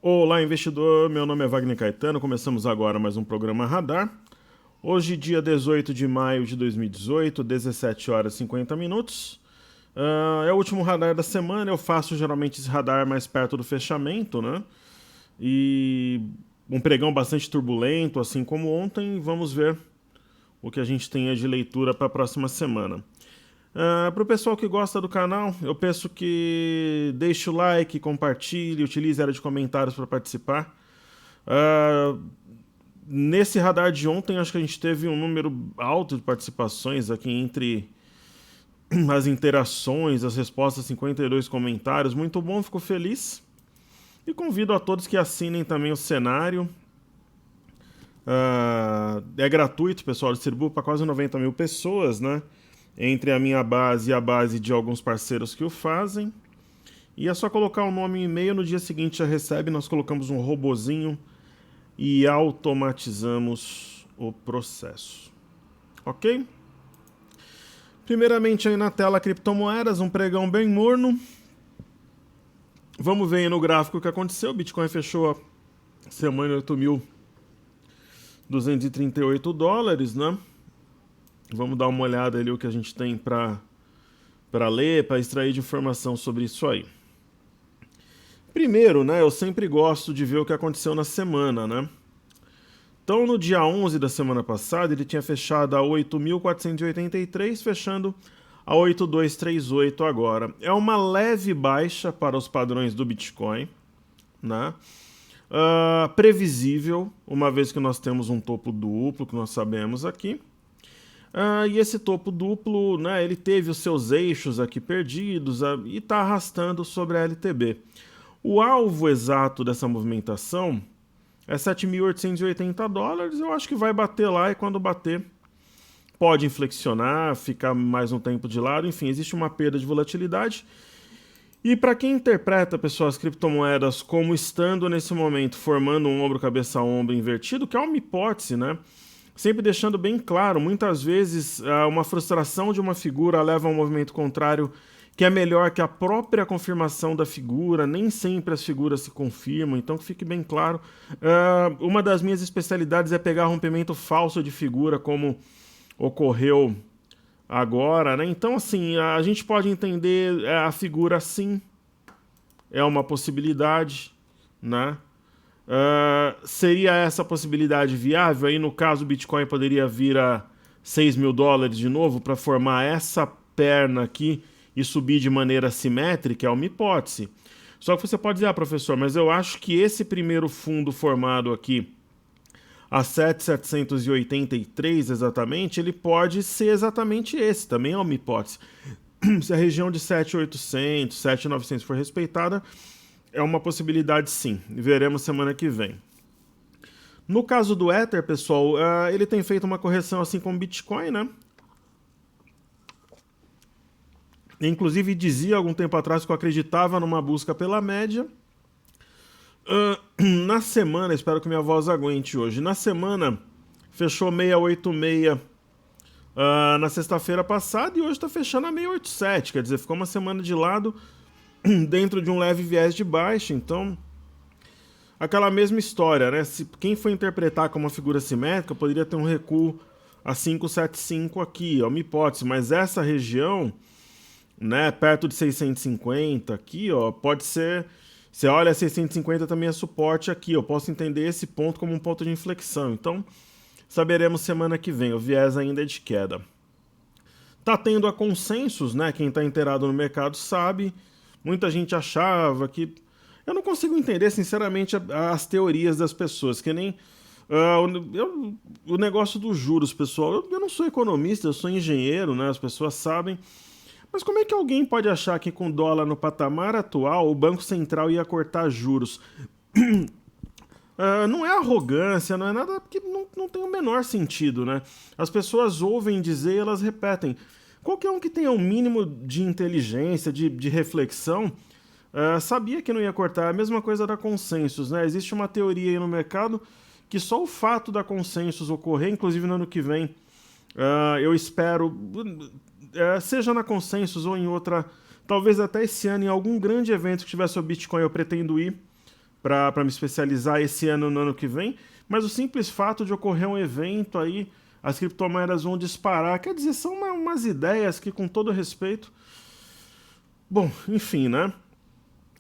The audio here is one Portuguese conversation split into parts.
Olá, investidor. Meu nome é Wagner Caetano. Começamos agora mais um programa Radar. Hoje, dia 18 de maio de 2018, 17 horas e 50 minutos. É o último radar da semana. Eu faço geralmente esse radar mais perto do fechamento, né? E um pregão bastante turbulento, assim como ontem. Vamos ver o que a gente tem de leitura para a próxima semana. Para o pessoal que gosta do canal, eu peço que deixe o like, compartilhe, utilize a área de comentários para participar. Nesse radar de ontem, acho que a gente teve um número alto de participações aqui entre as interações, as respostas, 52 comentários. Muito bom, fico feliz. E convido a todos que assinem também o cenário. É gratuito, pessoal, distribuo para quase 90 mil pessoas, né? Entre a minha base e a base de alguns parceiros que o fazem. E é só colocar o nome e e-mail, no dia seguinte já recebe. Nós colocamos um robozinho e automatizamos o processo. Ok? Primeiramente aí na tela criptomoedas, um pregão bem morno. Vamos ver aí no gráfico o que aconteceu. O Bitcoin fechou a semana em 8.238 dólares, né? Vamos dar uma olhada ali o que a gente tem para ler, para extrair de informação sobre isso aí. Primeiro, né, eu sempre gosto de ver o que aconteceu na semana, né? Então, no dia 11 da semana passada, ele tinha fechado a 8.483, fechando a 8.238 agora. É uma leve baixa para os padrões do Bitcoin, né? Previsível, uma vez que nós temos um topo duplo, que nós sabemos aqui. E esse topo duplo, né, ele teve os seus eixos aqui perdidos e está arrastando sobre a LTB. O alvo exato dessa movimentação é 7.880 dólares. Eu acho que vai bater lá e quando bater pode inflexionar, ficar mais um tempo de lado. Enfim, existe uma perda de volatilidade. E para quem interpreta, pessoal, as criptomoedas como estando nesse momento formando um ombro, cabeça, ombro invertido, que é uma hipótese, né? Sempre deixando bem claro, muitas vezes uma frustração de uma figura leva a um movimento contrário que é melhor que a própria confirmação da figura, nem sempre as figuras se confirmam, então que fique bem claro. Uma das minhas especialidades é pegar rompimento falso de figura, como ocorreu agora, né? Então, assim, a gente pode entender a figura assim, é uma possibilidade, né? Seria essa possibilidade viável? Aí, no caso, o Bitcoin poderia vir a 6 mil dólares de novo para formar essa perna aqui e subir de maneira simétrica? É uma hipótese. Só que você pode dizer, professor, mas eu acho que esse primeiro fundo formado aqui, a 7.783 exatamente, ele pode ser exatamente esse, também é uma hipótese. Se a região de 7.800, 7.900 for respeitada, é uma possibilidade sim, veremos semana que vem. No caso do Ether, pessoal, ele tem feito uma correção assim como o Bitcoin, né? Inclusive dizia algum tempo atrás que eu acreditava numa busca pela média. Na semana, espero que minha voz aguente hoje, na semana fechou 686 na sexta-feira passada e hoje está fechando a 687, quer dizer, ficou uma semana de lado dentro de um leve viés de baixa, então aquela mesma história, né? Se quem for interpretar como uma figura simétrica poderia ter um recuo a 575 aqui, é uma hipótese, mas essa região, né, perto de 650 aqui, ó, pode ser, você olha 650 também é suporte aqui, eu posso entender esse ponto como um ponto de inflexão, então saberemos semana que vem, o viés ainda é de queda. Tá tendo a consensos, né, quem tá inteirado no mercado sabe. Muita gente achava que... Eu não consigo entender, sinceramente, as teorias das pessoas, que nem o negócio dos juros, pessoal. Eu não sou economista, eu sou engenheiro, né? As pessoas sabem. Mas como é que alguém pode achar que com o dólar no patamar atual, o Banco Central ia cortar juros? Não é arrogância, não é nada, porque não tem o menor sentido, né? As pessoas ouvem dizer e elas repetem. Qualquer um que tenha um mínimo de inteligência, de reflexão, sabia que não ia cortar. A mesma coisa da consensus, né? Existe uma teoria aí no mercado que só o fato da consensus ocorrer, inclusive no ano que vem, eu espero, seja na consensus ou em outra, talvez até esse ano, em algum grande evento que tivesse o Bitcoin, eu pretendo ir, para me especializar esse ano no ano que vem, mas o simples fato de ocorrer um evento aí, as criptomoedas vão disparar, quer dizer, são umas ideias que, com todo respeito... Bom, enfim, né?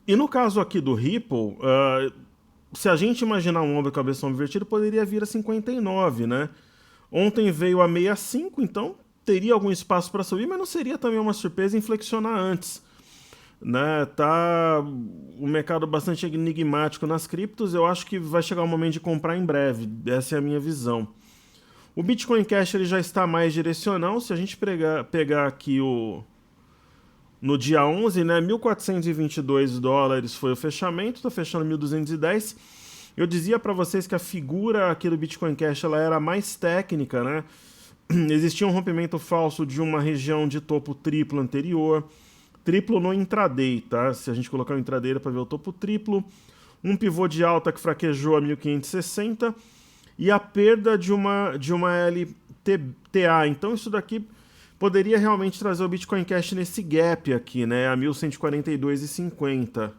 E no caso aqui do Ripple, se a gente imaginar um ombro e cabeção invertido, poderia vir a 59, né? Ontem veio a 65, então teria algum espaço para subir, mas não seria também uma surpresa inflexionar antes. Né? Tá o mercado bastante enigmático nas criptos, eu acho que vai chegar o momento de comprar em breve, essa é a minha visão. O Bitcoin Cash ele já está mais direcional, se a gente pegar aqui no dia 11, né, 1.422 dólares foi o fechamento, está fechando 1.210. Eu dizia para vocês que a figura aqui do Bitcoin Cash ela era mais técnica, né? Existia um rompimento falso de uma região de topo triplo anterior, triplo no intraday, tá? Se a gente colocar o intraday para ver o topo triplo, um pivô de alta que fraquejou a 1.560 e a perda de uma LTA. Então isso daqui poderia realmente trazer o Bitcoin Cash nesse gap aqui, né? A 1.142,50.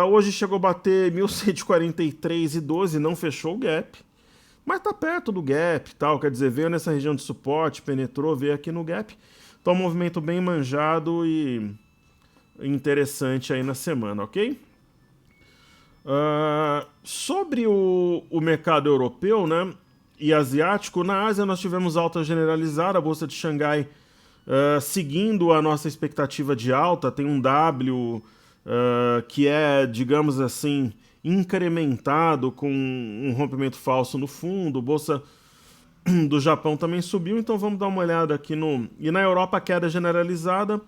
Hoje chegou a bater 1.143,12, não fechou o gap, mas tá perto do gap, tal, quer dizer, veio nessa região de suporte, penetrou, veio aqui no gap. Então um movimento bem manjado e interessante aí na semana, ok? Sobre o mercado europeu, né, e asiático, na Ásia nós tivemos alta generalizada, a Bolsa de Xangai seguindo a nossa expectativa de alta, tem um W que é, digamos assim, incrementado com um rompimento falso no fundo, Bolsa do Japão também subiu, então vamos dar uma olhada aqui no... E na Europa a queda generalizada,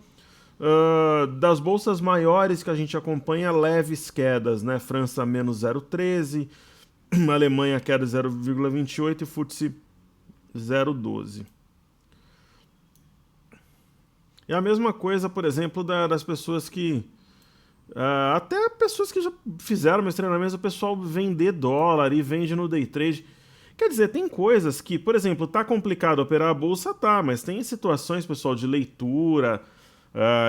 das bolsas maiores que a gente acompanha, leves quedas, né? França menos 0,13, Alemanha queda 0,28 e FTSE 0,12. E a mesma coisa, por exemplo, das pessoas que... até pessoas que já fizeram meus treinamentos, o pessoal vender dólar e vende no day trade. Quer dizer, tem coisas que, por exemplo, tá complicado operar a bolsa, tá, mas tem situações, pessoal, de leitura,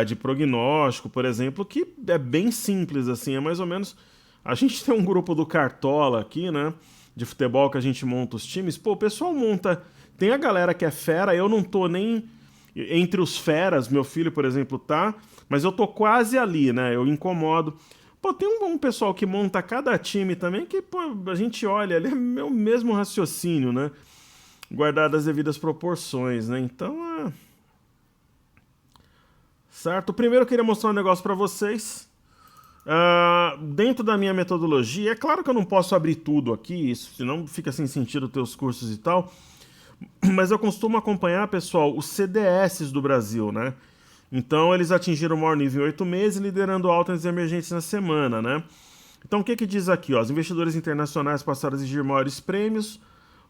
de prognóstico, por exemplo, que é bem simples, assim, é mais ou menos... A gente tem um grupo do Cartola aqui, né, de futebol que a gente monta os times, pô, o pessoal monta... Tem a galera que é fera, eu não tô nem entre os feras, meu filho, por exemplo, tá, mas eu tô quase ali, né, eu incomodo... Pô, tem um pessoal que monta cada time também que, pô, a gente olha ali, é o mesmo raciocínio, né? Guardado as devidas proporções, né? Então, certo? Primeiro eu queria mostrar um negócio para vocês. Dentro da minha metodologia, é claro que eu não posso abrir tudo aqui, isso, senão fica sem sentido ter os cursos e tal, mas eu costumo acompanhar, pessoal, os CDS do Brasil, né? Então eles atingiram o maior nível em 8 meses, liderando altas emergentes na semana, né? Então o que diz aqui? Ó? Os investidores internacionais passaram a exigir maiores prêmios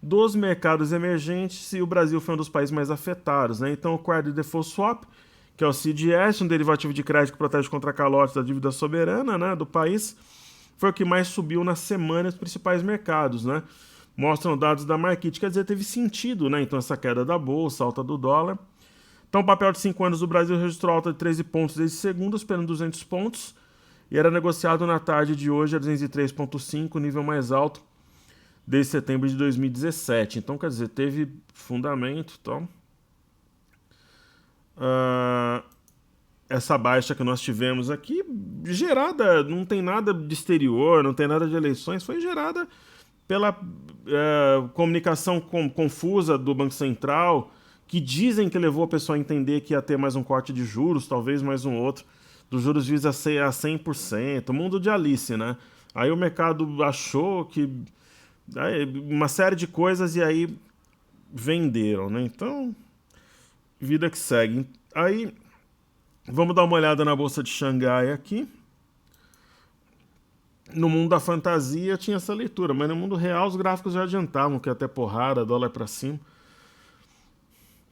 dos mercados emergentes e o Brasil foi um dos países mais afetados, né? Então o Credit Default Swap, que é o CDS, um derivativo de crédito que protege contra calotes da dívida soberana, né, do país, foi o que mais subiu na semana nos principais mercados, né? Mostram dados da Markit, quer dizer, teve sentido, né? Então essa queda da bolsa, alta do dólar. Então, o papel de 5 anos do Brasil registrou alta de 13 pontos desde segundo, esperando 200 pontos, e era negociado na tarde de hoje a 203,5, nível mais alto desde setembro de 2017. Então, quer dizer, teve fundamento. Então, essa baixa que nós tivemos aqui, gerada, não tem nada de exterior, não tem nada de eleições, foi gerada pela comunicação confusa do Banco Central, que dizem que levou a pessoa a entender que ia ter mais um corte de juros, talvez mais um outro, dos juros visa ser a 100%, mundo de Alice, né? Aí o mercado achou que... uma série de coisas e aí venderam, né? Então, vida que segue. Aí, vamos dar uma olhada na Bolsa de Xangai aqui. No mundo da fantasia tinha essa leitura, mas no mundo real os gráficos já adiantavam que ia ter porrada, dólar para cima.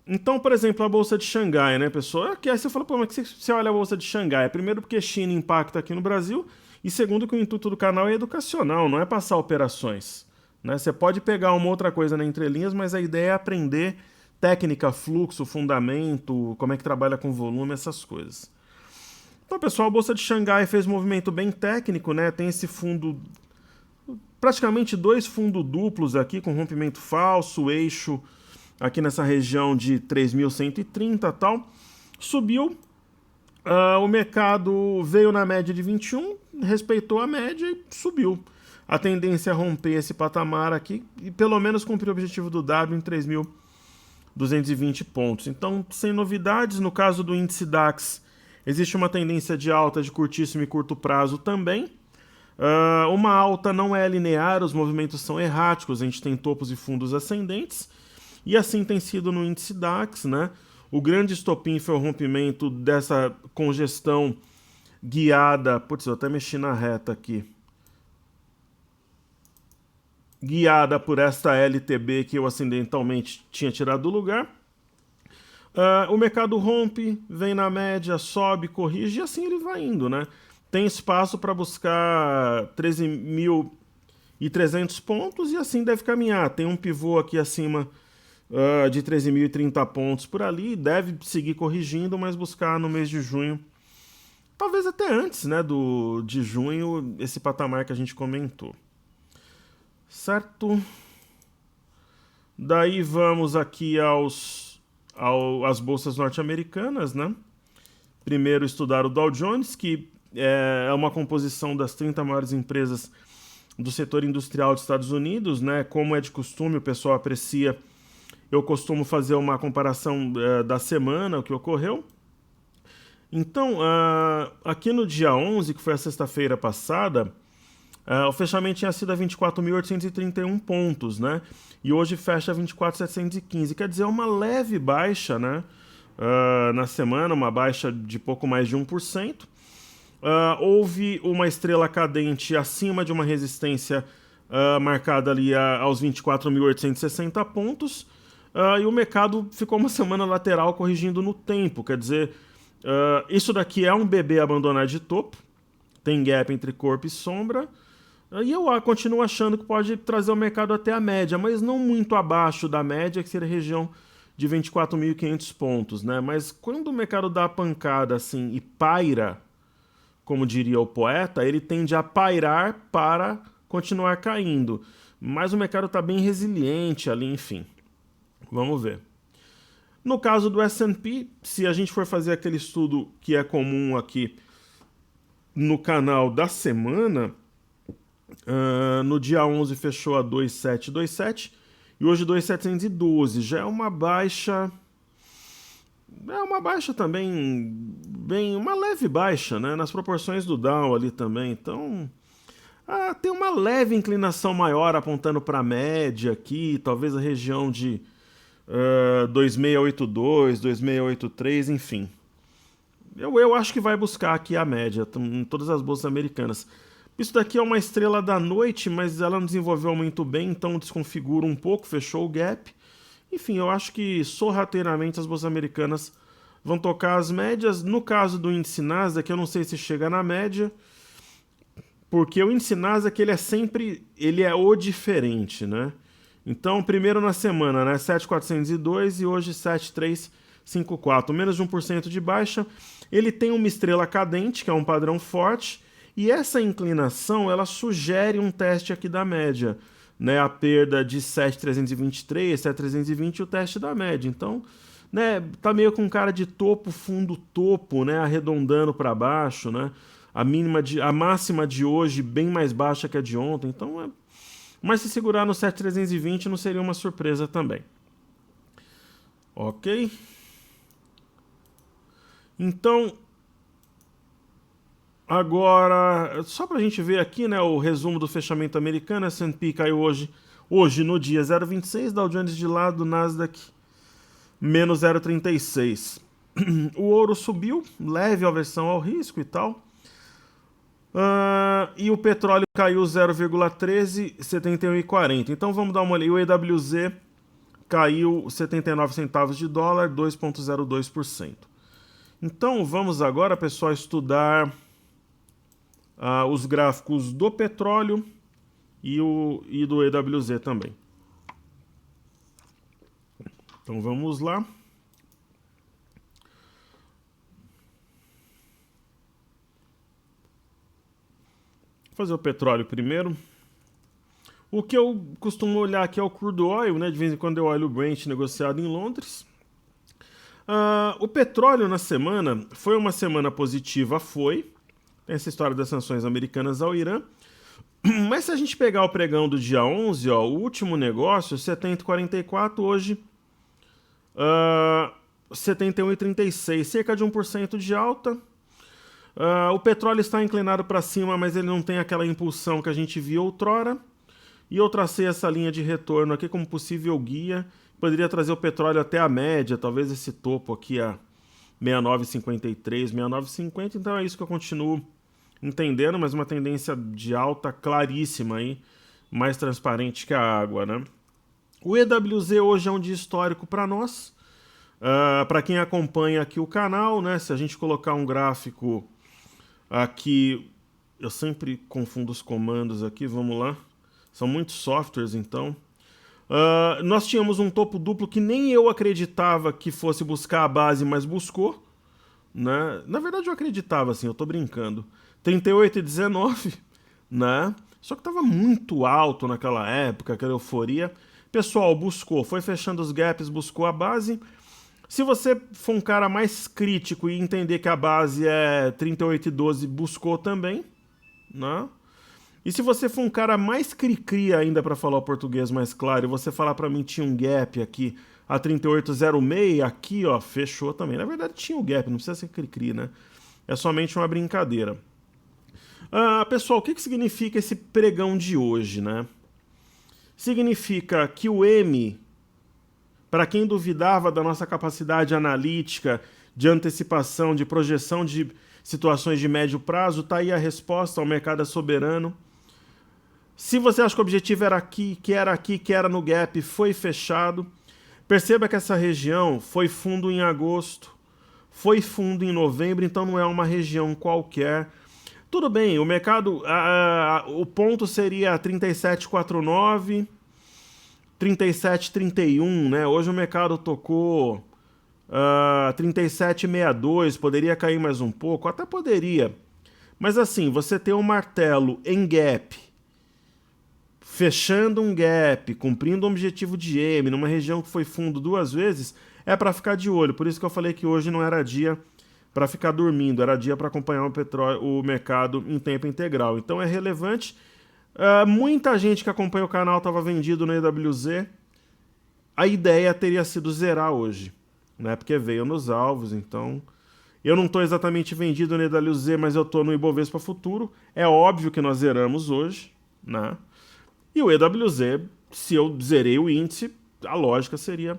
Então, por exemplo, a Bolsa de Xangai, né, pessoal? Aí você fala, pô, mas que você olha a Bolsa de Xangai? Primeiro porque China impacta aqui no Brasil, e segundo que o intuito do canal é educacional, não é passar operações, né? Você pode pegar uma outra coisa na entrelinhas, mas a ideia é aprender técnica, fluxo, fundamento, como é que trabalha com volume, essas coisas. Então, pessoal, a Bolsa de Xangai fez um movimento bem técnico, né? Tem esse fundo, praticamente dois fundos duplos aqui, com rompimento falso, eixo aqui nessa região de 3.130 e tal. Subiu, o mercado veio na média de 21, respeitou a média e subiu. A tendência é romper esse patamar aqui e pelo menos cumprir o objetivo do W em 3.220 pontos. Então, sem novidades, no caso do índice DAX, existe uma tendência de alta de curtíssimo e curto prazo também. Uma alta não é linear, os movimentos são erráticos, a gente tem topos e fundos ascendentes, e assim tem sido no índice DAX, né? O grande estopim foi o rompimento dessa congestão guiada. Putz, eu até mexi na reta aqui. Guiada por esta LTB que eu acidentalmente tinha tirado do lugar. O mercado rompe, vem na média, sobe, corrige e assim ele vai indo, né? Tem espaço para buscar 13.300 pontos e assim deve caminhar. Tem um pivô aqui acima de 13.030 pontos por ali, deve seguir corrigindo, mas buscar no mês de junho, talvez até antes, né, de junho, esse patamar que a gente comentou. Certo? Daí vamos aqui às bolsas norte-americanas, né? Primeiro estudar o Dow Jones, que é uma composição das 30 maiores empresas do setor industrial dos Estados Unidos, né? Como é de costume, o pessoal aprecia. Eu costumo fazer uma comparação da semana, o que ocorreu. Então, aqui no dia 11, que foi a sexta-feira passada, o fechamento tinha sido a 24.831 pontos, né? E hoje fecha a 24.715, quer dizer, uma leve baixa, né? Na semana, uma baixa de pouco mais de 1%. Houve uma estrela cadente acima de uma resistência marcada ali aos 24.860 pontos. E o mercado ficou uma semana lateral corrigindo no tempo, quer dizer, isso daqui é um bebê abandonar de topo, tem gap entre corpo e sombra, e eu continuo achando que pode trazer o mercado até a média, mas não muito abaixo da média, que seria a região de 24.500 pontos, né? Mas quando o mercado dá a pancada assim e paira, como diria o poeta, ele tende a pairar para continuar caindo, mas o mercado está bem resiliente ali, enfim. Vamos ver. No caso do S&P, se a gente for fazer aquele estudo que é comum aqui no canal da semana, no dia 11 fechou a 2.727 e hoje 2.712. Já é uma baixa... É uma baixa também, bem, uma leve baixa, né? Nas proporções do Dow ali também. Então, tem uma leve inclinação maior apontando para a média aqui, talvez a região de 2.682, 2.683, enfim. Eu acho que vai buscar aqui a média em todas as bolsas americanas. Isso daqui é uma estrela da noite, mas ela não desenvolveu muito bem, então desconfigura um pouco, fechou o gap. Enfim, eu acho que sorrateiramente as bolsas americanas vão tocar as médias. No caso do índice Nasdaq, eu não sei se chega na média, porque o índice Nasdaq ele é o diferente, né? Então, primeiro na semana, né, 7.402 e hoje 7.354, menos de 1% de baixa. Ele tem uma estrela cadente, que é um padrão forte, e essa inclinação, ela sugere um teste aqui da média, né, a perda de 7.323, 7.320 e o teste da média. Então, né, tá meio com cara de topo, fundo, topo, né, arredondando para baixo, né? A máxima de hoje bem mais baixa que a de ontem. Então, mas se segurar no 7.320 não seria uma surpresa também. Ok? Então, agora, só para a gente ver aqui, né, o resumo do fechamento americano, S&P caiu hoje no dia 0,26, Dow Jones de lado, Nasdaq menos 0,36. O ouro subiu, leve aversão ao risco e tal. E o petróleo caiu 0,13, 71,40. Então vamos dar uma olhada. O EWZ caiu 79 centavos de dólar, 2,02%. Então vamos agora, pessoal, estudar os gráficos do petróleo e do EWZ também. Então vamos lá. fazer o petróleo primeiro. O que eu costumo olhar aqui é o crude oil, né? De vez em quando eu olho o Brent negociado em Londres. O petróleo na semana foi uma semana positiva, foi. Tem essa história das sanções americanas ao Irã. Mas se a gente pegar o pregão do dia 11, ó, o último negócio, 70,44, hoje 71,36, cerca de 1% de alta. O petróleo está inclinado para cima, mas ele não tem aquela impulsão que a gente viu outrora. E eu tracei essa linha de retorno aqui como possível guia. Poderia trazer o petróleo até a média, talvez esse topo aqui a 69,53, 69,50. Então é isso que eu continuo entendendo, mas uma tendência de alta claríssima aí, mais transparente que a água, né? O EWZ hoje é um dia histórico para nós. Para quem acompanha aqui o canal, né? Se a gente colocar um gráfico aqui, eu sempre confundo os comandos aqui, vamos lá. São muitos softwares, então. Nós tínhamos um topo duplo que nem eu acreditava que fosse buscar a base, mas buscou. Né? Na verdade eu acreditava, assim, eu tô brincando. 38,19, né? Só que estava muito alto naquela época, aquela euforia. Pessoal, buscou, foi fechando os gaps, buscou a base. Se você for um cara mais crítico e entender que a base é 38,12, buscou também, né? E se você for um cara mais cri-cri ainda, para falar o português mais claro, e você falar para mim tinha um gap aqui a 38,06, aqui ó, fechou também. Na verdade tinha o gap, não precisa ser cri-cri, né? É somente uma brincadeira. Pessoal, o que significa esse pregão de hoje, né? Significa que o M, para quem duvidava da nossa capacidade analítica, de antecipação, de projeção de situações de médio prazo, tá aí a resposta, o mercado é soberano. Se você acha que o objetivo era aqui, que era no gap, foi fechado. Perceba que essa região foi fundo em agosto, foi fundo em novembro, então não é uma região qualquer. Tudo bem, o mercado, o ponto seria 37,49, 37,31, né? Hoje o mercado tocou 37,62, poderia cair mais um pouco, até poderia. Mas assim, você tem um martelo em gap, fechando um gap, cumprindo um objetivo de M, numa região que foi fundo duas vezes, é para ficar de olho. Por isso que eu falei que hoje não era dia para ficar dormindo, era dia para acompanhar o mercado em tempo integral. Então é relevante. Muita gente que acompanha o canal estava vendido no EWZ. A ideia teria sido zerar hoje, né? Porque veio nos alvos, então... Eu não estou exatamente vendido no EWZ, mas eu estou no Ibovespa Futuro. É óbvio que nós zeramos hoje, né? E o EWZ, se eu zerei o índice, a lógica seria...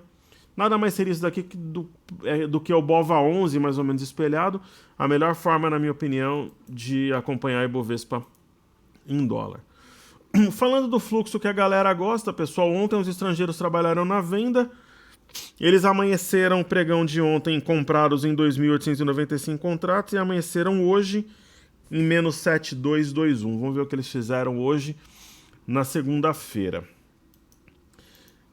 Nada mais seria isso daqui do que o BOVA11, mais ou menos espelhado. A melhor forma, na minha opinião, de acompanhar a Ibovespa em dólar. Falando do fluxo que a galera gosta, pessoal, ontem os estrangeiros trabalharam na venda. Eles amanheceram o pregão de ontem comprados em 2.895 contratos e amanheceram hoje em menos 7.221. Vamos ver o que eles fizeram hoje na segunda-feira.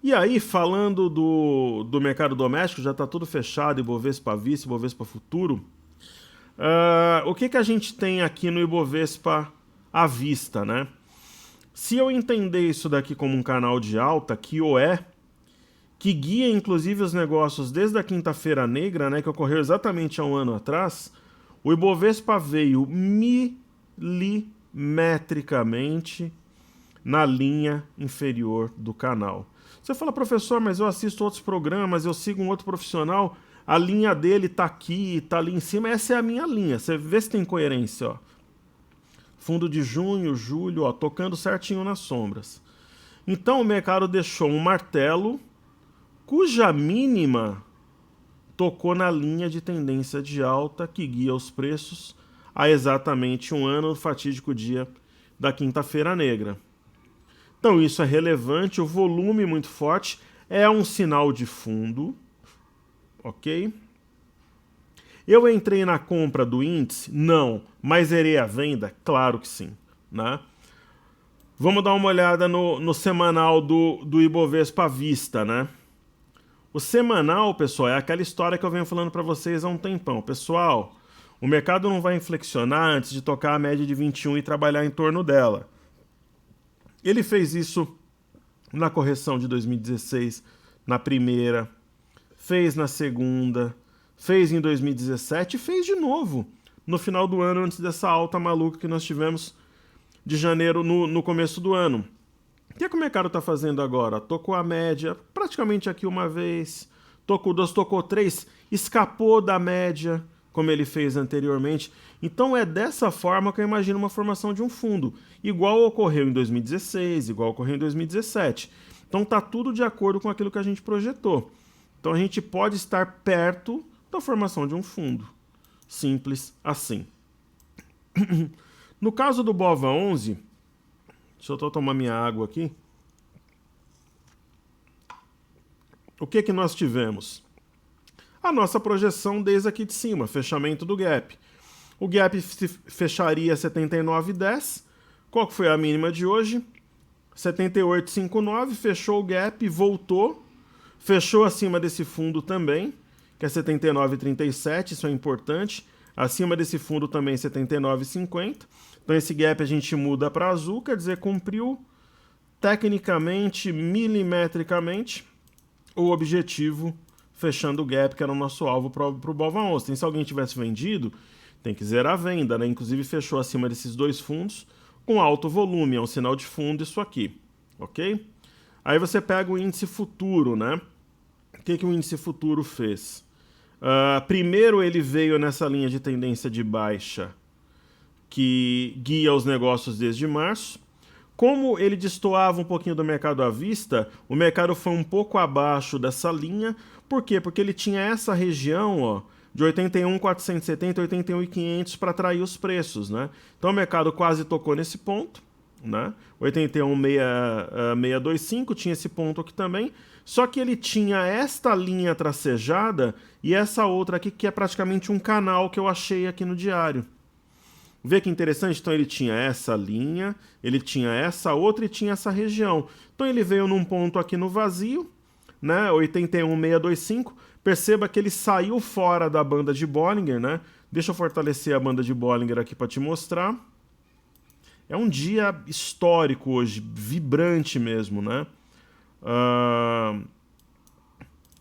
E aí, falando do mercado doméstico, já está tudo fechado, Ibovespa Vista, Ibovespa Futuro. O que a gente tem aqui no Ibovespa à vista, né? Se eu entender isso daqui como um canal de alta, que o é, que guia inclusive os negócios desde a quinta-feira negra, né, que ocorreu exatamente há um ano atrás, o Ibovespa veio milimetricamente na linha inferior do canal. Você fala, professor, mas eu assisto outros programas, eu sigo um outro profissional, a linha dele tá aqui, tá ali em cima, essa é a minha linha. Você vê se tem coerência, ó. Fundo de junho, julho, ó, tocando certinho nas sombras. Então o mercado deixou um martelo cuja mínima tocou na linha de tendência de alta que guia os preços há exatamente um ano, no fatídico dia da quinta-feira negra. Então isso é relevante, o volume muito forte, é um sinal de fundo, ok? Eu entrei na compra do índice? Não, mas zerei a venda? Claro que sim, né? Vamos dar uma olhada no semanal do Ibovespa à vista, né? O semanal, pessoal, é aquela história que eu venho falando para vocês há um tempão. Pessoal, O mercado não vai inflexionar antes de tocar a média de 21 e trabalhar em torno dela. Ele fez isso na correção de 2016, na primeira, fez na segunda, fez em 2017 e fez de novo no final do ano, antes dessa alta maluca que nós tivemos de janeiro no começo do ano. O que o mercado está fazendo agora? Tocou a média praticamente aqui uma vez, tocou duas, tocou três, escapou da média, como ele fez anteriormente. Então é dessa forma que eu imagino uma formação de um fundo, igual ocorreu em 2016, igual ocorreu em 2017. Então está tudo de acordo com aquilo que a gente projetou. Então a gente pode estar perto da formação de um fundo. Simples assim. No caso do BOVA11, deixa eu tomar minha água aqui. O que nós tivemos? A nossa projeção desde aqui de cima, fechamento do gap. O gap fecharia 79,10. Qual que foi a mínima de hoje? 78,59. Fechou o gap, voltou. Fechou acima desse fundo também, que é 79,37. Isso é importante. Acima desse fundo também 79,50. Então esse gap a gente muda para azul, quer dizer, cumpriu tecnicamente, milimetricamente, o objetivo fechando o gap, que era o nosso alvo para o BOVA11. Então, se alguém tivesse vendido, tem que zerar a venda, né? Inclusive fechou acima desses dois fundos com alto volume, é um sinal de fundo isso aqui, ok? Aí você pega o índice futuro, né? O que o índice futuro fez? Primeiro ele veio nessa linha de tendência de baixa que guia os negócios desde março. Como ele destoava um pouquinho do mercado à vista, o mercado foi um pouco abaixo dessa linha. Por quê? Porque ele tinha essa região, ó, de 81.470, 81.500 para atrair os preços, né? Então o mercado quase tocou nesse ponto, né? 81.625 tinha esse ponto aqui também. Só que ele tinha esta linha tracejada e essa outra aqui que é praticamente um canal que eu achei aqui no diário. Vê que interessante? Então ele tinha essa linha, ele tinha essa outra e tinha essa região. Então ele veio num ponto aqui no vazio, né? 81.625. Perceba que ele saiu fora da banda de Bollinger, né? Deixa eu fortalecer a banda de Bollinger aqui para te mostrar. É um dia histórico hoje, vibrante mesmo, né?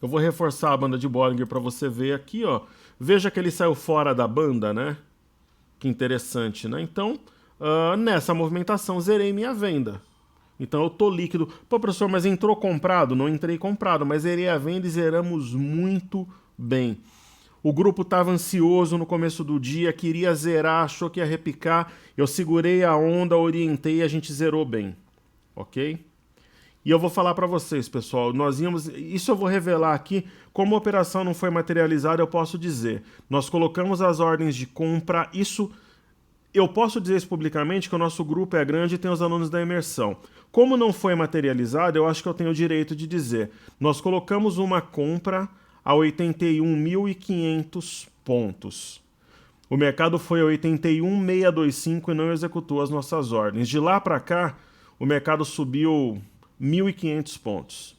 Eu vou reforçar a banda de Bollinger para você ver aqui, ó. Veja que ele saiu fora da banda, né? Que interessante, né? Então, nessa movimentação, zerei minha venda. Então, eu tô líquido. Pô, professor, mas entrou comprado? Não entrei comprado, mas zerei a venda e zeramos muito bem. O grupo estava ansioso no começo do dia, queria zerar, achou que ia repicar. Eu segurei a onda, orientei e a gente zerou bem. Ok? E eu vou falar para vocês, pessoal, isso eu vou revelar aqui, como a operação não foi materializada, eu posso dizer, nós colocamos as ordens de compra, eu posso dizer isso publicamente, que o nosso grupo é grande e tem os alunos da imersão. Como não foi materializado, eu acho que eu tenho o direito de dizer, nós colocamos uma compra a 81.500 pontos. O mercado foi a 81.625 e não executou as nossas ordens. De lá para cá, o mercado subiu 1.500 pontos,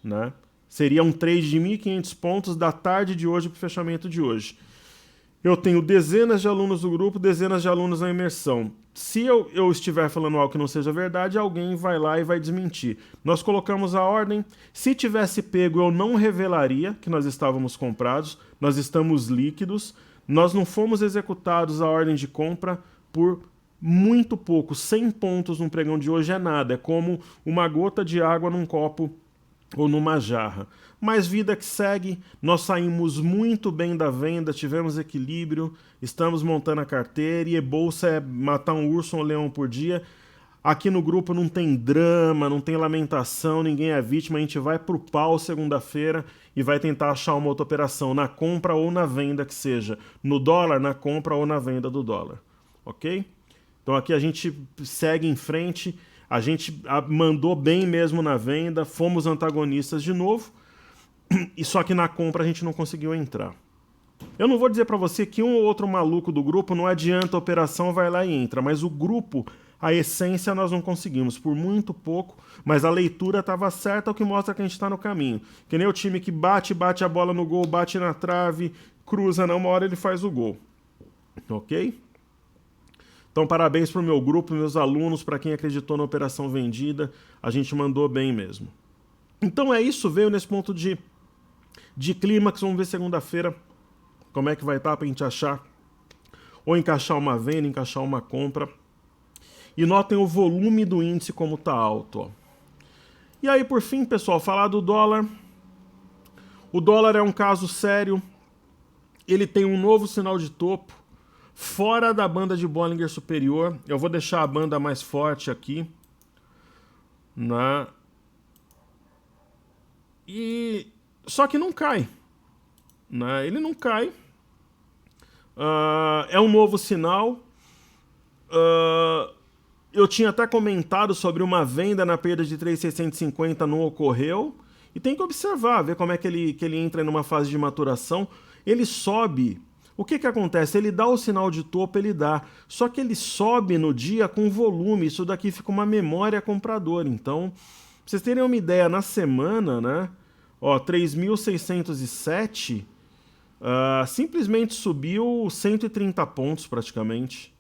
né? Seria um trade de 1.500 pontos da tarde de hoje para o fechamento de hoje. Eu tenho dezenas de alunos do grupo, dezenas de alunos na imersão. Se eu estiver falando algo que não seja verdade, alguém vai lá e vai desmentir. Nós colocamos a ordem. Se tivesse pego, eu não revelaria que nós estávamos comprados. Nós estamos líquidos. Nós não fomos executados a ordem de compra por muito pouco. 100 pontos no pregão de hoje é nada. É como uma gota de água num copo ou numa jarra. Mas vida que segue, nós saímos muito bem da venda, tivemos equilíbrio, estamos montando a carteira e bolsa é matar um urso ou um leão por dia. Aqui no grupo não tem drama, não tem lamentação, ninguém é vítima, a gente vai pro pau segunda-feira e vai tentar achar uma outra operação, na compra ou na venda que seja, no dólar, na compra ou na venda do dólar, ok? Então aqui a gente segue em frente, a gente mandou bem mesmo na venda, fomos antagonistas de novo, e só que na compra a gente não conseguiu entrar. Eu não vou dizer para você que um ou outro maluco do grupo não adianta a operação, vai lá e entra, mas o grupo, a essência nós não conseguimos, por muito pouco, mas a leitura estava certa, o que mostra que a gente está no caminho. Que nem o time que bate a bola no gol, bate na trave, cruza, não, uma hora ele faz o gol. Ok? Então, parabéns para o meu grupo, meus alunos, para quem acreditou na operação vendida. A gente mandou bem mesmo. Então é isso, veio nesse ponto de clímax. Vamos ver segunda-feira como é que vai estar para a gente achar ou encaixar uma venda, encaixar uma compra. E notem o volume do índice como está alto. Ó. E aí, por fim, pessoal, falar do dólar. O dólar é um caso sério. Ele tem um novo sinal de topo fora da banda de Bollinger Superior. Eu vou deixar a banda mais forte aqui. Só que não cai. Ele não cai. É um novo sinal. Eu tinha até comentado sobre uma venda na perda de 3.650, não ocorreu. E tem que observar, ver como é que ele entra numa fase de maturação. Ele sobe. O que acontece? Ele dá o sinal de topo, ele dá. Só que ele sobe no dia com volume. Isso daqui fica uma memória compradora. Então, pra vocês terem uma ideia, na semana, né? Ó, 3.607, simplesmente subiu 130 pontos praticamente.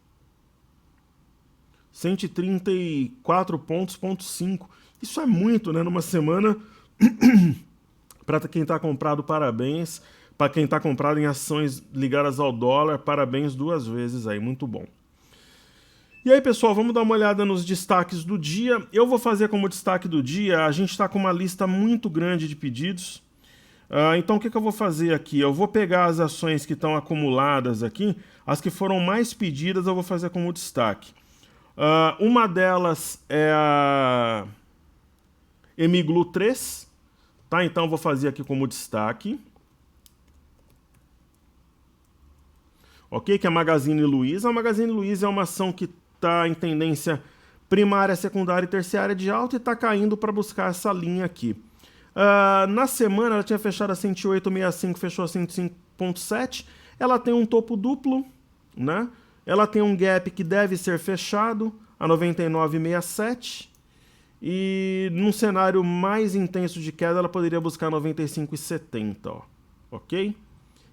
134 pontos, ponto 5. Isso é muito, né? Numa semana, para quem está comprado, parabéns. Para quem está comprado em ações ligadas ao dólar, parabéns 2 vezes aí, muito bom. E aí, pessoal, vamos dar uma olhada nos destaques do dia. Eu vou fazer como destaque do dia, a gente está com uma lista muito grande de pedidos. Então, o que eu vou fazer aqui? Eu vou pegar as ações que estão acumuladas aqui, as que foram mais pedidas eu vou fazer como destaque. Uma delas é a Emiglu 3, tá? Então, eu vou fazer aqui como destaque. Ok? Que é a Magazine Luiza. A Magazine Luiza é uma ação que está em tendência primária, secundária e terciária de alta e está caindo para buscar essa linha aqui. Na semana ela tinha fechado a 108,65, fechou a 105,7. Ela tem um topo duplo, né? Ela tem um gap que deve ser fechado a 99,67. E num cenário mais intenso de queda ela poderia buscar 95,70, ó. Ok?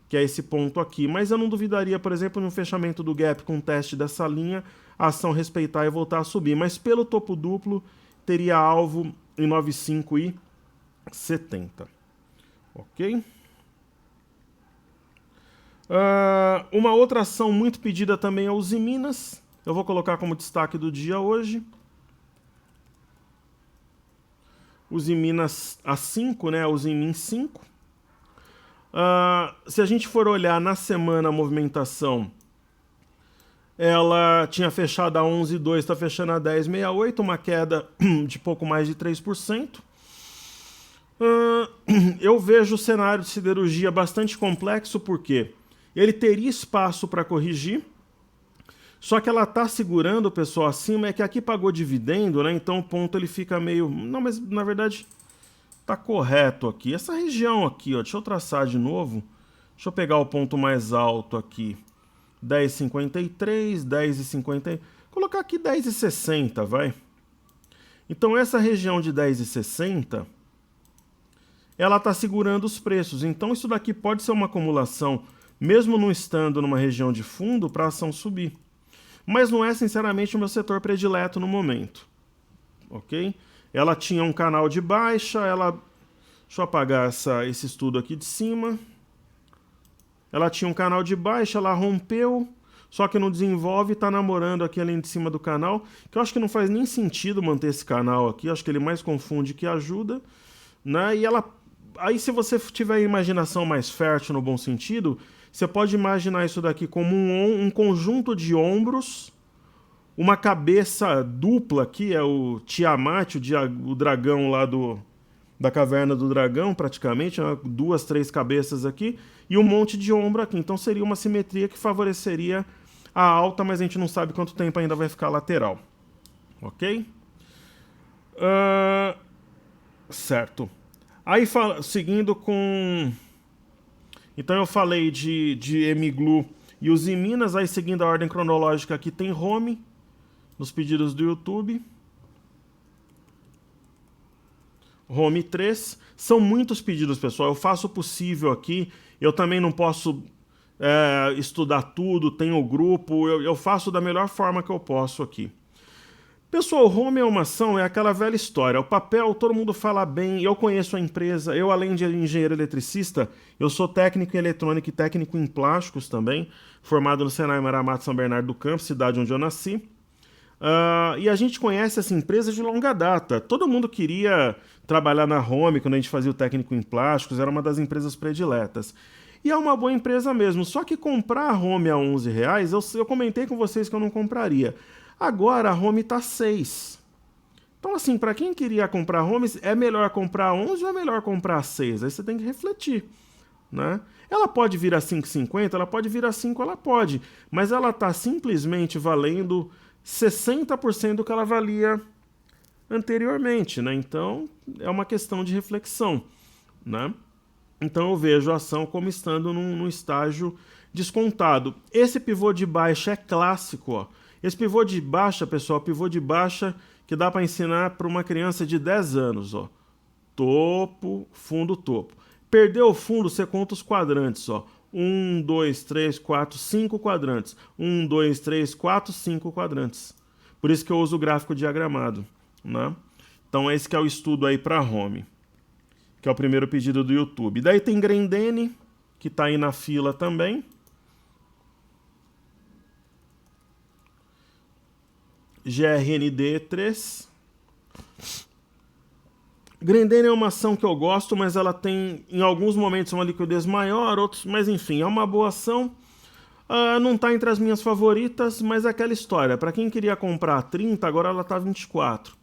Que é esse ponto aqui, mas eu não duvidaria, por exemplo, no fechamento do gap com teste dessa linha, a ação respeitar e voltar a subir, mas pelo topo duplo teria alvo em 95,70, ok? Uma outra ação muito pedida também é o Usiminas, eu vou colocar como destaque do dia hoje. Usiminas A5, né, Usimin 5. Se a gente for olhar na semana a movimentação, ela tinha fechado a 11,2, está fechando a 10,68, uma queda de pouco mais de 3%. Eu vejo o cenário de siderurgia bastante complexo, porque ele teria espaço para corrigir, só que ela está segurando, pessoal, acima, é que aqui pagou dividendo, né? Então o ponto ele fica meio... Não, mas na verdade... Tá correto aqui. Essa região aqui, ó, deixa eu traçar de novo. Deixa eu pegar o ponto mais alto aqui. 10,53, 10,50. Colocar aqui 10,60, vai. Então essa região de 10,60, ela tá segurando os preços. Então isso daqui pode ser uma acumulação, mesmo não estando numa região de fundo, para a ação subir. Mas não é, sinceramente, o meu setor predileto no momento. Ok? Ela tinha um canal de baixa, deixa eu apagar esse estudo aqui de cima. Ela tinha um canal de baixa, ela rompeu, só que não desenvolve e está namorando aqui ali de cima do canal, que eu acho que não faz nem sentido manter esse canal aqui, eu acho que ele mais confunde que ajuda, né? E aí se você tiver imaginação mais fértil no bom sentido, você pode imaginar isso daqui como um conjunto de ombros, uma cabeça dupla aqui, é o Tiamat, o dragão lá da Caverna do Dragão, praticamente, 2, 3 cabeças aqui, e um monte de ombro aqui. Então seria uma simetria que favoreceria a alta, mas a gente não sabe quanto tempo ainda vai ficar lateral. Ok? Certo. Aí, seguindo com... Então eu falei de Emiglu e Usiminas, aí seguindo a ordem cronológica aqui tem Home, nos pedidos do YouTube. Home 3. São muitos pedidos, pessoal. Eu faço o possível aqui. Eu também não posso estudar tudo, tenho o grupo, eu faço da melhor forma que eu posso aqui. Pessoal, home é uma ação, é aquela velha história. O papel, todo mundo fala bem, eu conheço a empresa, eu além de engenheiro eletricista, eu sou técnico em eletrônica e técnico em plásticos também, formado no Senai Maramato São Bernardo do Campo, cidade onde eu nasci. E a gente conhece essa empresa de longa data. Todo mundo queria trabalhar na Home quando a gente fazia o técnico em plásticos, era uma das empresas prediletas. E é uma boa empresa mesmo, só que comprar a Home a R$11, eu comentei com vocês que eu não compraria. Agora a Home tá 6. Então assim, para quem queria comprar a Home, é melhor comprar 11 ou é melhor comprar 6? Aí você tem que refletir, né? Ela pode vir a 5,50, ela pode vir a 5, ela pode, mas ela tá simplesmente valendo 60% do que ela valia anteriormente, né? Então é uma questão de reflexão, né? Então eu vejo a ação como estando num estágio descontado. Esse pivô de baixa é clássico, ó. Esse pivô de baixa, pessoal, pivô de baixa que dá para ensinar para uma criança de 10 anos, ó. Topo, fundo, topo. Perdeu o fundo, você conta os quadrantes, ó. 1, 2, 3, 4, 5 quadrantes. 1, 2, 3, 4, 5 quadrantes. Por isso que eu uso o gráfico diagramado, né? Então esse que é o estudo aí para Home, que é o primeiro pedido do YouTube. Daí tem Grendene, que está aí na fila também. GRND3. Grendene é uma ação que eu gosto, mas ela tem, em alguns momentos, uma liquidez maior, outros, mas enfim, é uma boa ação. Não está entre as minhas favoritas, mas é aquela história. Para quem queria comprar 30, agora ela está 24.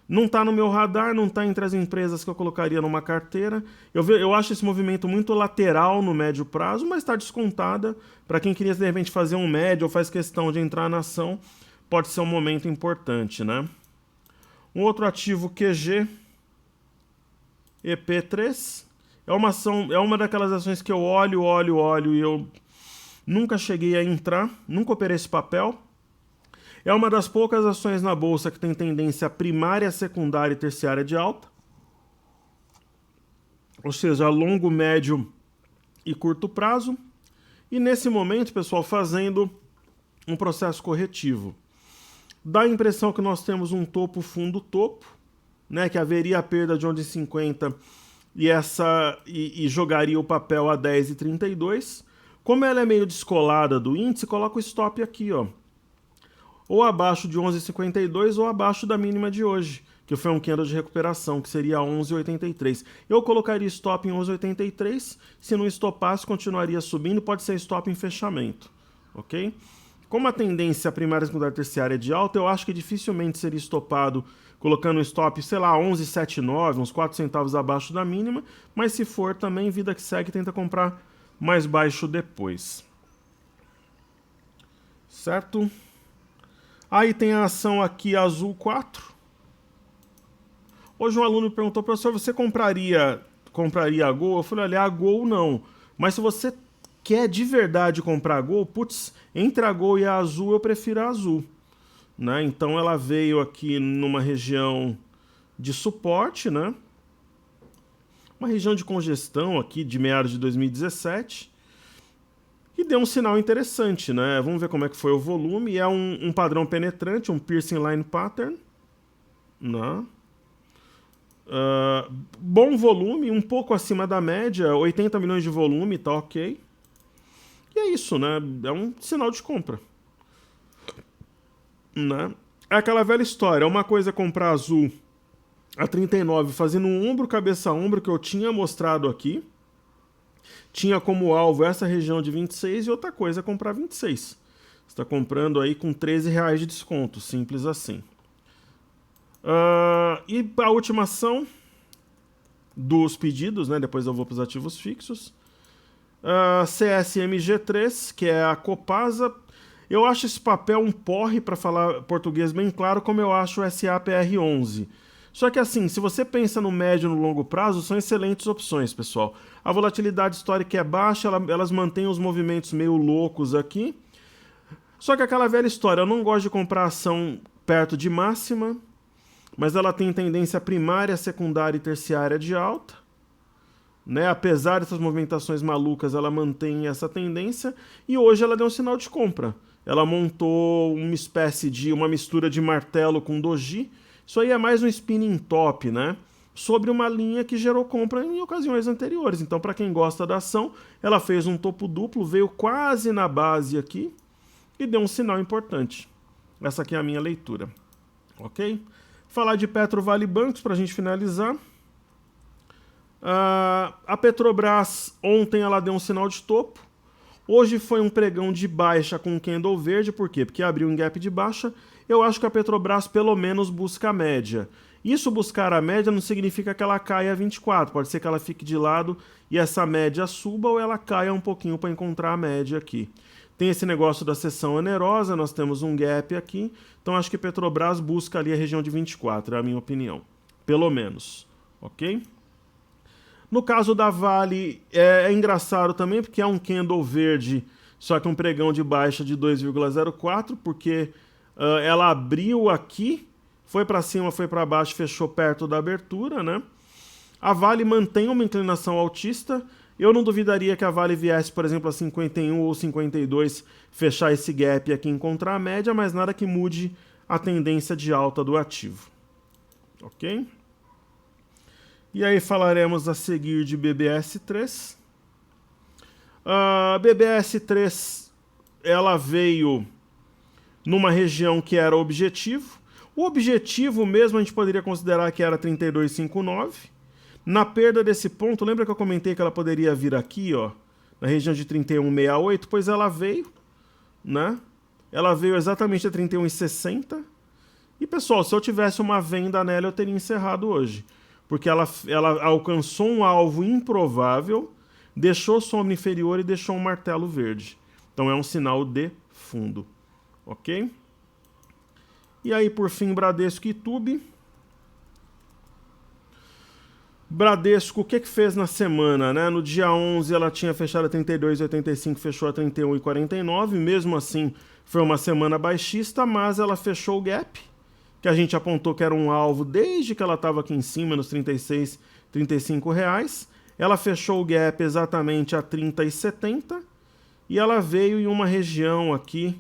Não está no meu radar, não está entre as empresas que eu colocaria numa carteira. Eu acho esse movimento muito lateral no médio prazo, mas está descontada. Para quem queria, de repente, fazer um médio ou faz questão de entrar na ação, pode ser um momento importante, né? Um outro ativo QG, EP3, é uma ação, é uma daquelas ações que eu olho e eu nunca cheguei a entrar, nunca operei esse papel. É uma das poucas ações na bolsa que tem tendência primária, secundária e terciária de alta. Ou seja, longo, médio e curto prazo. E nesse momento, pessoal, fazendo um processo corretivo. Dá a impressão que nós temos um topo, fundo, topo, né, que haveria a perda de 11,50 e jogaria o papel a 10,32. Como ela é meio descolada do índice, coloca o stop aqui, ó. Ou abaixo de 11,52 ou abaixo da mínima de hoje, que foi um candle de recuperação, que seria 11,83. Eu colocaria stop em 11,83, se não estopasse, continuaria subindo, pode ser stop em fechamento, ok? Como a tendência primária, secundária e terciária é de alta, eu acho que dificilmente seria estopado colocando um stop, sei lá, 11,79, uns 4 centavos abaixo da mínima, mas se for também, vida que segue, tenta comprar mais baixo depois. Certo? Aí tem a ação aqui, Azul 4. Hoje um aluno me perguntou, professor, você compraria a Gol? Eu falei, olha, a Gol não. Mas se você quer de verdade comprar a Gol, putz, entre a Gol e a Azul, eu prefiro a Azul, né? Então ela veio aqui numa região de suporte, né? Uma região de congestão aqui de meados de 2017. E deu um sinal interessante, né? Vamos ver como é que foi o volume. É um padrão penetrante, um piercing line pattern, né? Bom volume, um pouco acima da média, 80 milhões de volume, tá ok. E é isso, né? É um sinal de compra, né? É aquela velha história, uma coisa é comprar Azul a 39, fazendo um ombro, cabeça a ombro, que eu tinha mostrado aqui. Tinha como alvo essa região de 26 e outra coisa é comprar 26. Você está comprando aí com R$13 de desconto, simples assim. E a última ação dos pedidos, né? Depois eu vou para os ativos fixos. CSMG3, que é a Copasa. Eu acho esse papel um porre, para falar português bem claro, como eu acho o SAPR11. Só que assim, se você pensa no médio e no longo prazo, são excelentes opções, pessoal. A volatilidade histórica é baixa, elas mantêm os movimentos meio loucos aqui. Só que aquela velha história, eu não gosto de comprar ação perto de máxima, mas ela tem tendência primária, secundária e terciária de alta, né? Apesar dessas movimentações malucas, ela mantém essa tendência e hoje ela deu um sinal de compra. Ela montou uma espécie de uma mistura de martelo com doji. Isso aí é mais um spinning top, né? Sobre uma linha que gerou compra em ocasiões anteriores. Então, para quem gosta da ação, ela fez um topo duplo, veio quase na base aqui e deu um sinal importante. Essa aqui é a minha leitura, ok? Falar de Petro Vale Bancos para a gente finalizar. A Petrobras ontem ela deu um sinal de topo. Hoje foi um pregão de baixa com candle verde, por quê? Porque abriu um gap de baixa. Eu acho que a Petrobras pelo menos busca a média. Isso buscar a média não significa que ela caia a 24, pode ser que ela fique de lado e essa média suba ou ela caia um pouquinho para encontrar a média aqui. Tem esse negócio da seção onerosa, nós temos um gap aqui, então acho que Petrobras busca ali a região de 24, é a minha opinião, pelo menos, ok? No caso da Vale, é engraçado também, porque é um candle verde, só que um pregão de baixa de 2,04, porque ela abriu aqui, foi para cima, foi para baixo, fechou perto da abertura, né? A Vale mantém uma inclinação altista. Eu não duvidaria que a Vale viesse, por exemplo, a 51 ou 52, fechar esse gap aqui e encontrar a média, mas nada que mude a tendência de alta do ativo. Ok? E aí falaremos a seguir de BBS3. A BBS3, ela veio numa região que era objetivo. O objetivo mesmo a gente poderia considerar que era 32,59. Na perda desse ponto, lembra que eu comentei que ela poderia vir aqui, ó, na região de 31,68? Pois ela veio, né? Ela veio exatamente a 31,60. E pessoal, se eu tivesse uma venda nela, eu teria encerrado hoje. Porque ela alcançou um alvo improvável, deixou sombra inferior e deixou um martelo verde. Então é um sinal de fundo, ok? E aí, por fim, Bradesco e Tube. Bradesco, o que fez na semana, né? No dia 11 ela tinha fechado a 32,85, fechou a 31,49. Mesmo assim, foi uma semana baixista, mas ela fechou o gap, que a gente apontou que era um alvo desde que ela estava aqui em cima, nos 36, 35 reais. Ela fechou o gap exatamente a 30,70 e ela veio em uma região aqui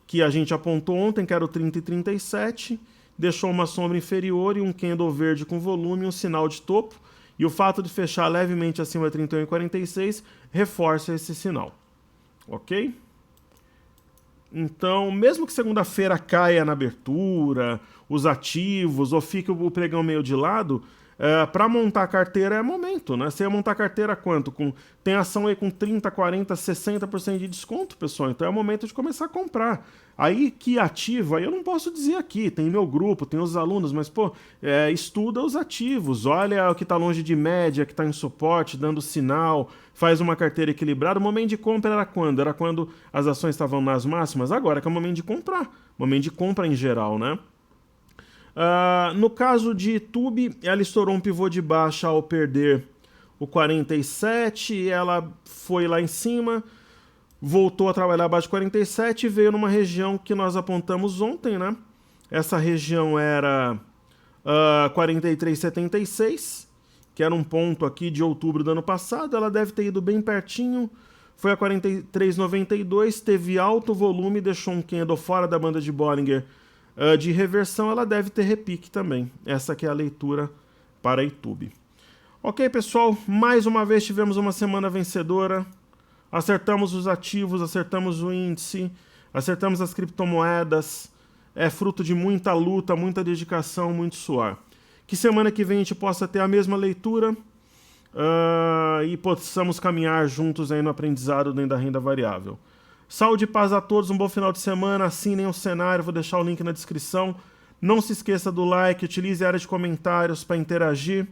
que a gente apontou ontem, que era o 30,37, deixou uma sombra inferior e um candle verde com volume, um sinal de topo, e o fato de fechar levemente acima de 31,46 reforça esse sinal, ok? Então, mesmo que segunda-feira caia na abertura, os ativos, ou fique o pregão meio de lado, para montar a carteira é momento, né? Você ia montar a carteira quanto? Tem ação aí com 30, 40, 60% de desconto, pessoal. Então é o momento de começar a comprar. Aí que ativo, aí eu não posso dizer aqui, tem meu grupo, tem os alunos, mas pô, estuda os ativos, olha o que está longe de média, que está em suporte, dando sinal, faz uma carteira equilibrada. O momento de compra era quando? Era quando as ações estavam nas máximas? Agora que é o momento de comprar, momento de compra em geral, né? No caso de Tube, ela estourou um pivô de baixa ao perder o 47, e ela foi lá em cima, voltou a trabalhar abaixo de 47 e veio numa região que nós apontamos ontem, né? Essa região era 43,76, que era um ponto aqui de outubro do ano passado. Ela deve ter ido bem pertinho, foi a 43,92, teve alto volume, deixou um candle fora da banda de Bollinger de reversão. Ela deve ter repique também. Essa aqui é a leitura para a YouTube. Ok, pessoal, mais uma vez tivemos uma semana vencedora. Acertamos os ativos, acertamos o índice, acertamos as criptomoedas. É fruto de muita luta, muita dedicação, muito suor. Que semana que vem a gente possa ter a mesma leitura e possamos caminhar juntos aí no aprendizado dentro da renda variável. Saúde e paz a todos, um bom final de semana, assinem o cenário, vou deixar o link na descrição. Não se esqueça do like, utilize a área de comentários para interagir.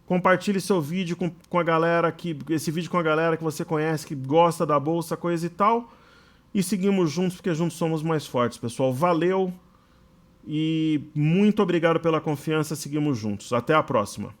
Compartilhe seu vídeo com a galera esse vídeo com a galera que você conhece, que gosta da bolsa, coisa e tal. E seguimos juntos, porque juntos somos mais fortes, pessoal. Valeu e muito obrigado pela confiança, seguimos juntos. Até a próxima.